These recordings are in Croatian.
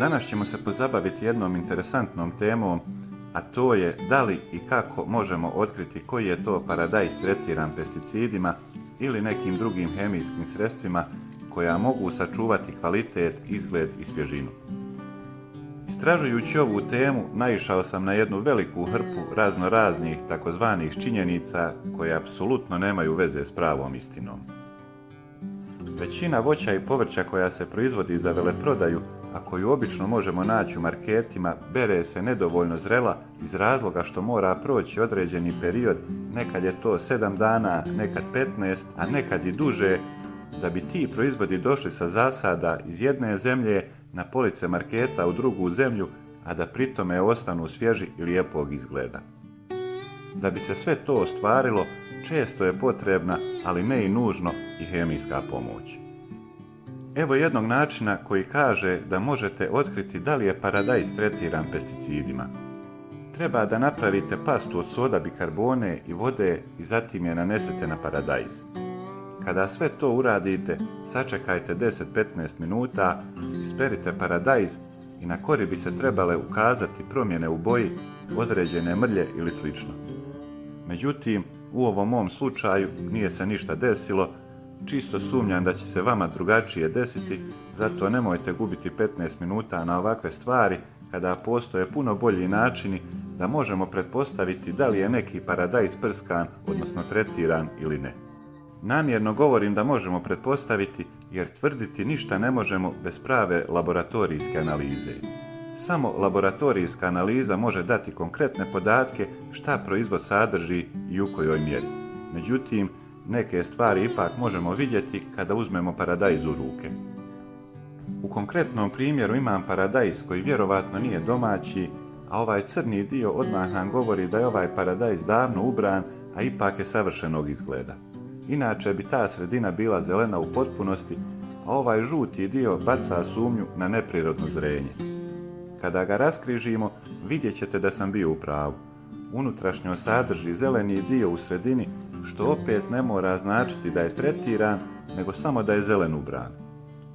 Danas ćemo se pozabaviti jednom interesantnom temom, a to je da li i kako možemo otkriti koji je to paradajz tretiran pesticidima ili nekim drugim hemijskim sredstvima koja mogu sačuvati kvalitet, izgled i svježinu. Istražujući ovu temu, naišao sam na jednu veliku hrpu raznoraznih takozvanih činjenica koje apsolutno nemaju veze s pravom istinom. Većina voća i povrća koja se proizvodi za veleprodaju, a koju obično možemo naći u marketima, bere se nedovoljno zrela iz razloga što mora proći određeni period, nekad je to 7 dana, nekad 15, a nekad i duže, da bi ti proizvodi došli sa zasada iz jedne zemlje na police marketa u drugu zemlju, a da pritome ostanu svježi i lijepog izgleda. Da bi se sve to ostvarilo, često je potrebna, ali ne i nužno, i hemijska pomoć. Evo jednog načina koji kaže da možete otkriti da li je paradajz tretiran pesticidima. Treba da napravite pastu od soda bikarbone i vode i zatim je nanesete na paradajz. Kada sve to uradite, sačekajte 10-15 minuta, isperite paradajz i na kori bi se trebale ukazati promjene u boji, određene mrlje ili slično. Međutim, u ovom mom slučaju nije se ništa desilo, čisto sumnjam da će se vama drugačije desiti, zato nemojte gubiti 15 minuta na ovakve stvari kada postoje puno bolji načini da možemo pretpostaviti da li je neki paradajz prskan, odnosno tretiran ili ne. Namjerno govorim da možemo pretpostaviti jer tvrditi ništa ne možemo bez prave laboratorijske analize. Samo laboratorijska analiza može dati konkretne podatke šta proizvod sadrži i u kojoj mjeri. Međutim, neke stvari ipak možemo vidjeti kada uzmemo paradajz u ruke. U konkretnom primjeru imam paradajz koji vjerovatno nije domaći, a ovaj crni dio odmah nam govori da je ovaj paradajz davno ubran, a ipak je savršenog izgleda. Inače bi ta sredina bila zelena u potpunosti, a ovaj žuti dio baca sumnju na neprirodno zrenje. Kada ga raskrižimo, vidjet ćete da sam bio u pravu. Unutrašnjo sadrži zeleni dio u sredini, što opet ne mora značiti da je tretiran, nego samo da je zelen ubran.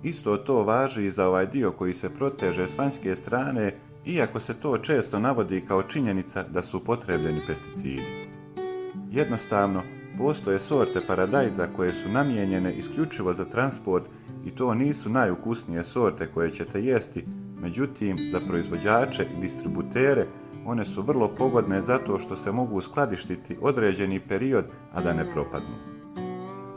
Isto to važi i za ovaj dio koji se proteže s vanjske strane, iako se to često navodi kao činjenica da su upotrebljeni pesticidi. Jednostavno, postoje sorte paradajza koje su namijenjene isključivo za transport i to nisu najukusnije sorte koje ćete jesti, međutim, za proizvođače i distributere one su vrlo pogodne zato što se mogu skladištiti određeni period, a da ne propadnu.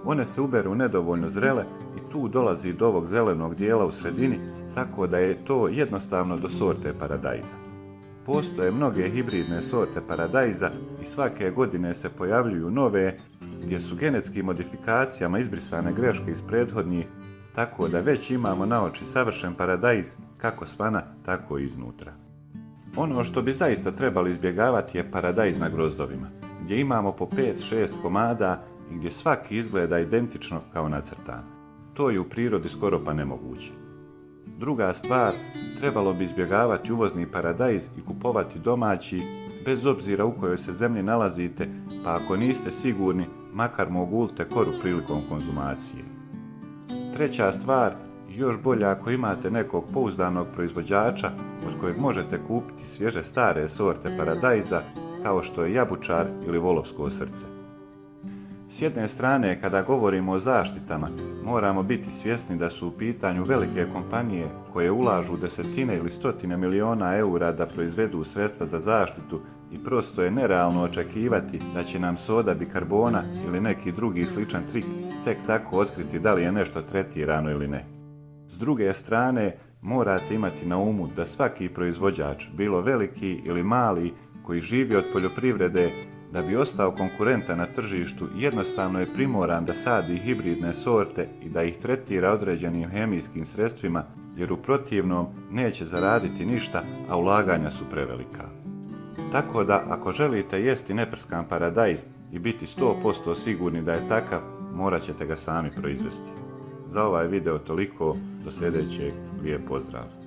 One se uberu nedovoljno zrele i tu dolazi do ovog zelenog dijela u sredini, tako da je to jednostavno do sorte paradajza. Postoje mnoge hibridne sorte paradajza i svake godine se pojavljuju nove, gdje su genetskim modifikacijama izbrisane greške iz prethodnih, tako da već imamo na oči savršen paradajz, kako svana, tako i iznutra. Ono što bi zaista trebali izbjegavati je paradajz na grozdovima, gdje imamo po 5-6 komada i gdje svaki izgleda identično kao nacrtan. To je u prirodi skoro pa nemoguće. Druga stvar, trebalo bi izbjegavati uvozni paradajz i kupovati domaći, bez obzira u kojoj se zemlji nalazite, pa ako niste sigurni, makar mu ogulite koru prilikom konzumacije. Treća stvar, još bolje ako imate nekog pouzdanog proizvođača od kojeg možete kupiti svježe stare sorte paradajza, kao što je jabučar ili volovsko srce. S jedne strane, kada govorimo o zaštitama, moramo biti svjesni da su u pitanju velike kompanije koje ulažu desetine ili stotine miliona eura da proizvedu sredstva za zaštitu i prosto je nerealno očekivati da će nam soda bikarbona ili neki drugi sličan trik tek tako otkriti da li je nešto tretirano ili ne. S druge strane, morate imati na umu da svaki proizvođač, bilo veliki ili mali, koji živi od poljoprivrede, da bi ostao konkurentan na tržištu, jednostavno je primoran da sadi hibridne sorte i da ih tretira određenim hemijskim sredstvima, jer u protivnom neće zaraditi ništa, a ulaganja su prevelika. Tako da, ako želite jesti neprskan paradajz i biti 100% sigurni da je takav, morat ćete ga sami proizvesti. Za ovaj video toliko, do sljedećeg, lijep pozdrav!